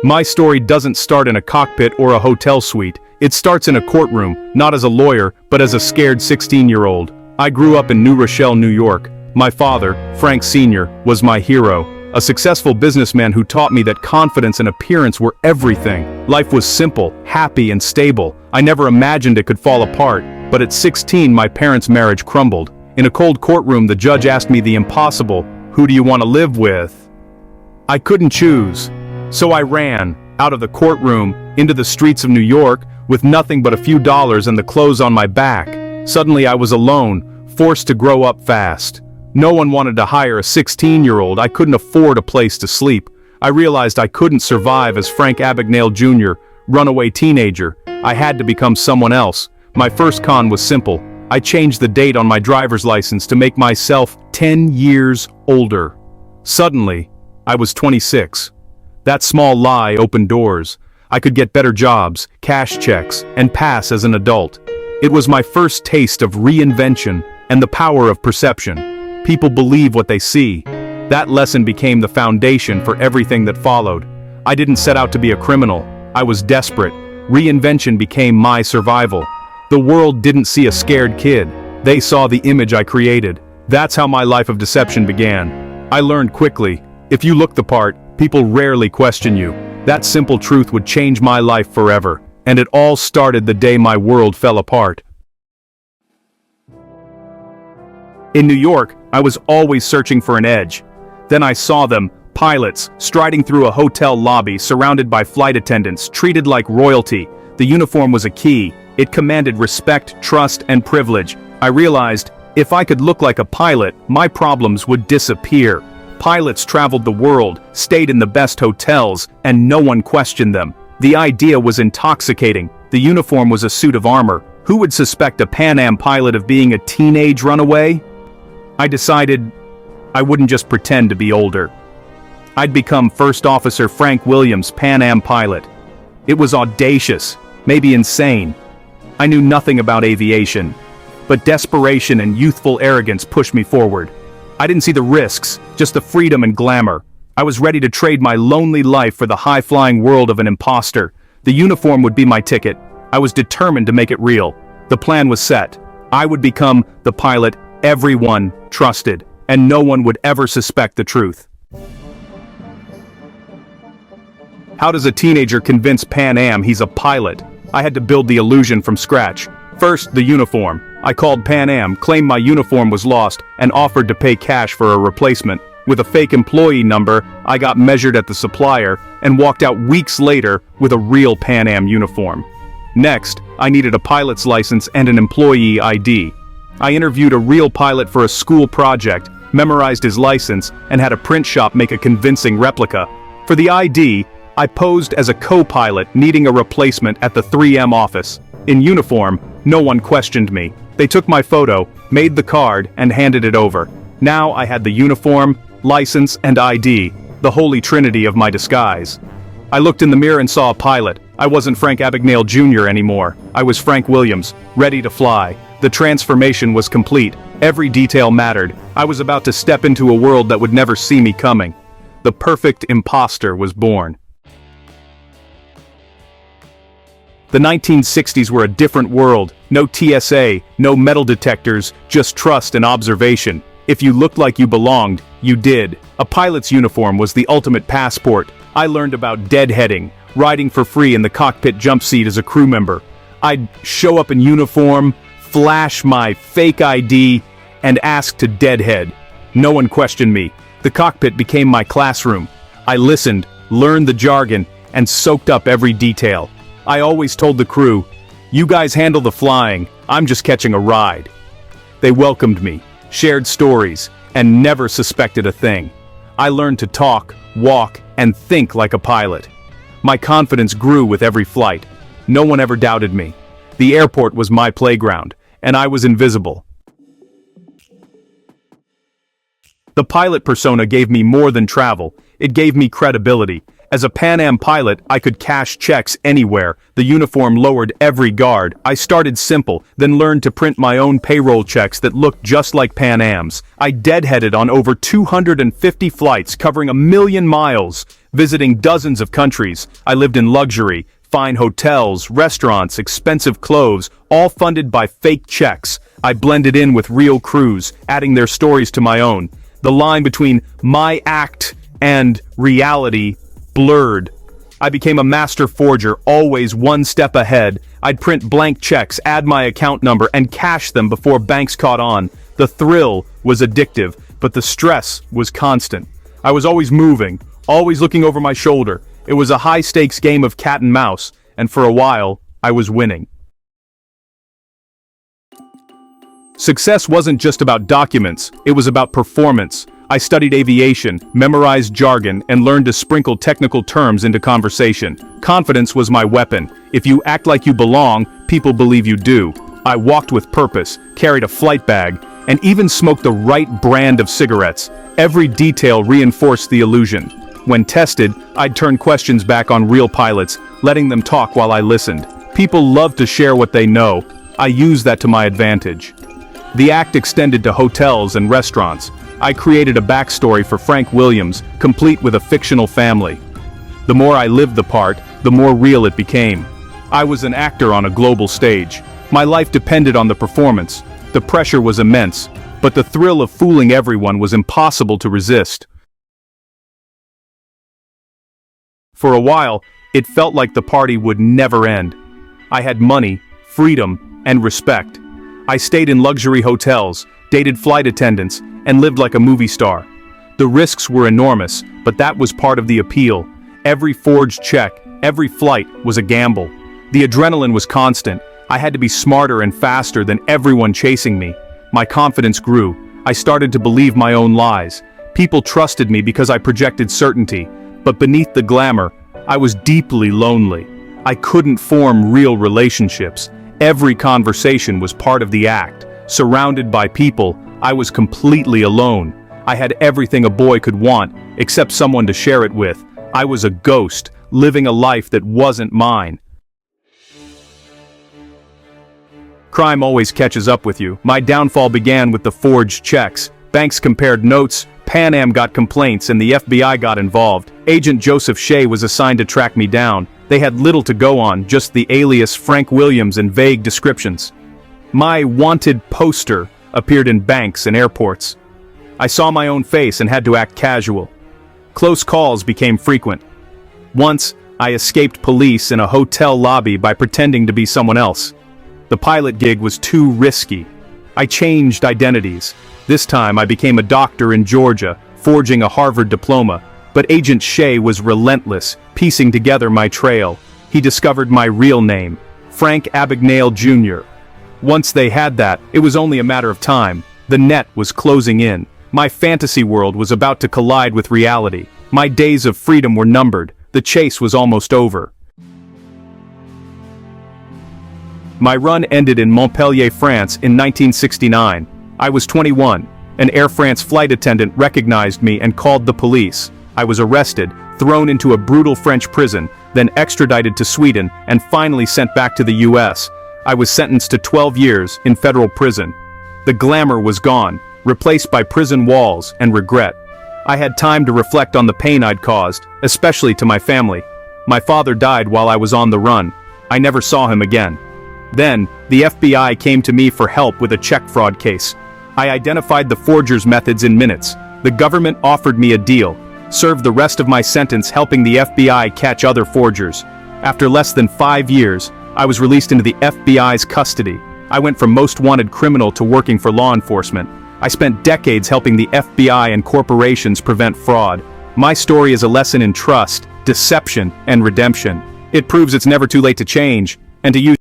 My story doesn't start in a cockpit or a hotel suite. It starts in a courtroom, not as a lawyer, but as a scared 16-year-old. I grew up in New Rochelle, New York. My father, Frank Sr., was my hero, a successful businessman who taught me that confidence and appearance were everything. Life was simple, happy, and stable. I never imagined it could fall apart, but at 16 my parents' marriage crumbled. In a cold courtroom, the judge asked me the impossible, "Who do you want to live with?" I couldn't choose. So I ran, out of the courtroom, into the streets of New York, with nothing but a few dollars and the clothes on my back. Suddenly I was alone, forced to grow up fast. No one wanted to hire a 16-year-old. I couldn't afford a place to sleep. I realized I couldn't survive as Frank Abagnale Jr., runaway teenager. I had to become someone else. My first con was simple. I changed the date on my driver's license to make myself 10 years older. Suddenly, I was 26. That small lie opened doors. I could get better jobs, cash checks, and pass as an adult. It was my first taste of reinvention and the power of perception. People believe what they see. That lesson became the foundation for everything that followed. I didn't set out to be a criminal. I was desperate. Reinvention became my survival. The world didn't see a scared kid. They saw the image I created. That's how my life of deception began. I learned quickly, if you look the part, people rarely question you. That simple truth would change my life forever. And it all started the day my world fell apart. In New York, I was always searching for an edge. Then I saw them, pilots, striding through a hotel lobby surrounded by flight attendants, treated like royalty. The uniform was a key. It commanded respect, trust, and privilege. I realized, if I could look like a pilot, my problems would disappear. Pilots traveled the world, stayed in the best hotels, and no one questioned them. The idea was intoxicating. The uniform was a suit of armor. Who would suspect a Pan Am pilot of being a teenage runaway? I decided I wouldn't just pretend to be older. I'd become First Officer Frank Williams, Pan Am pilot. It was audacious, maybe insane. I knew nothing about aviation, but desperation and youthful arrogance pushed me forward. I didn't see the risks, just the freedom and glamour. I was ready to trade my lonely life for the high-flying world of an imposter. The uniform would be my ticket. I was determined to make it real. The plan was set. I would become the pilot everyone trusted, and no one would ever suspect the truth. How does a teenager convince Pan Am he's a pilot? I had to build the illusion from scratch. First, the uniform. I called Pan Am, claimed my uniform was lost, and offered to pay cash for a replacement. With a fake employee number, I got measured at the supplier, and walked out weeks later with a real Pan Am uniform. Next, I needed a pilot's license and an employee ID. I interviewed a real pilot for a school project, memorized his license, and had a print shop make a convincing replica. For the ID, I posed as a co-pilot needing a replacement at the 3M office. In uniform, no one questioned me. They took my photo, made the card, and handed it over. Now I had the uniform, license, and ID, the holy trinity of my disguise. I looked in the mirror and saw a pilot. I wasn't Frank Abagnale Jr. anymore. I was Frank Williams, ready to fly. The transformation was complete. Every detail mattered. I was about to step into a world that would never see me coming. The perfect imposter was born. The 1960s were a different world. No TSA, no metal detectors, just trust and observation. If you looked like you belonged, you did. A pilot's uniform was the ultimate passport. I learned about deadheading, riding for free in the cockpit jump seat as a crew member. I'd show up in uniform, flash my fake ID, and ask to deadhead. No one questioned me. The cockpit became my classroom. I listened, learned the jargon, and soaked up every detail. I always told the crew, "You guys handle the flying, I'm just catching a ride." They welcomed me, shared stories, and never suspected a thing. I learned to talk, walk, and think like a pilot. My confidence grew with every flight. No one ever doubted me. The airport was my playground, and I was invisible. The pilot persona gave me more than travel. It gave me credibility. As a Pan Am pilot, I could cash checks anywhere. The uniform lowered every guard. I started simple, then learned to print my own payroll checks that looked just like Pan Am's. I deadheaded on over 250 flights covering 1 million miles. visiting dozens of countries. I lived in luxury, fine hotels, restaurants, expensive clothes, all funded by fake checks. I blended in with real crews, adding their stories to my own. The line between my act and reality blurred. I became a master forger, always one step ahead. I'd print blank checks, add my account number, and cash them before banks caught on. The thrill was addictive, but the stress was constant. I was always moving, always looking over my shoulder. It was a high-stakes game of cat and mouse, and for a while, I was winning. Success wasn't just about documents, it was about performance. I studied aviation, memorized jargon, and learned to sprinkle technical terms into conversation. Confidence was my weapon. If you act like you belong, people believe you do. I walked with purpose, carried a flight bag, and even smoked the right brand of cigarettes. Every detail reinforced the illusion. When tested, I'd turn questions back on real pilots, letting them talk while I listened. People love to share what they know. I used that to my advantage. The act extended to hotels and restaurants. I created a backstory for Frank Williams, complete with a fictional family. The more I lived the part, the more real it became. I was an actor on a global stage. My life depended on the performance. The pressure was immense, but the thrill of fooling everyone was impossible to resist. For a while, it felt like the party would never end. I had money, freedom, and respect. I stayed in luxury hotels, dated flight attendants, and lived like a movie star. The risks were enormous, but that was part of the appeal. Every forged check, every flight was a gamble. The adrenaline was constant. I had to be smarter and faster than everyone chasing me. My confidence grew. I started to believe my own lies. People trusted me because I projected certainty. But beneath the glamour, I was deeply lonely. I couldn't form real relationships. Every conversation was part of the act. Surrounded by people, I was completely alone. I had everything a boy could want, except someone to share it with. I was a ghost, living a life that wasn't mine. Crime always catches up with you. My downfall began with the forged checks. Banks compared notes, Pan Am got complaints, and the FBI got involved. Agent Joseph Shea was assigned to track me down. They had little to go on, just the alias Frank Williams and vague descriptions. My wanted poster appeared in banks and airports. I saw my own face and had to act casual. Close calls became frequent. Once, I escaped police in a hotel lobby by pretending to be someone else. The pilot gig was too risky. I changed identities. This time I became a doctor in Georgia, forging a Harvard diploma. But Agent Shea was relentless, piecing together my trail. He discovered my real name, Frank Abagnale Jr. Once they had that, it was only a matter of time. The net was closing in. My fantasy world was about to collide with reality. My days of freedom were numbered. The chase was almost over. My run ended in Montpellier, France in 1969. I was 21. An Air France flight attendant recognized me and called the police. I was arrested, thrown into a brutal French prison, then extradited to Sweden, and finally sent back to the US. I was sentenced to 12 years in federal prison. The glamour was gone, replaced by prison walls and regret. I had time to reflect on the pain I'd caused, especially to my family. My father died while I was on the run. I never saw him again. Then, the FBI came to me for help with a check fraud case. I identified the forger's methods in minutes. The government offered me a deal. Served the rest of my sentence helping the FBI catch other forgers. After less than 5 years, I was released into the FBI's custody. I went from most wanted criminal to working for law enforcement. I spent decades helping the FBI and corporations prevent fraud. My story is a lesson in trust, deception, and redemption. It proves it's never too late to change, and to use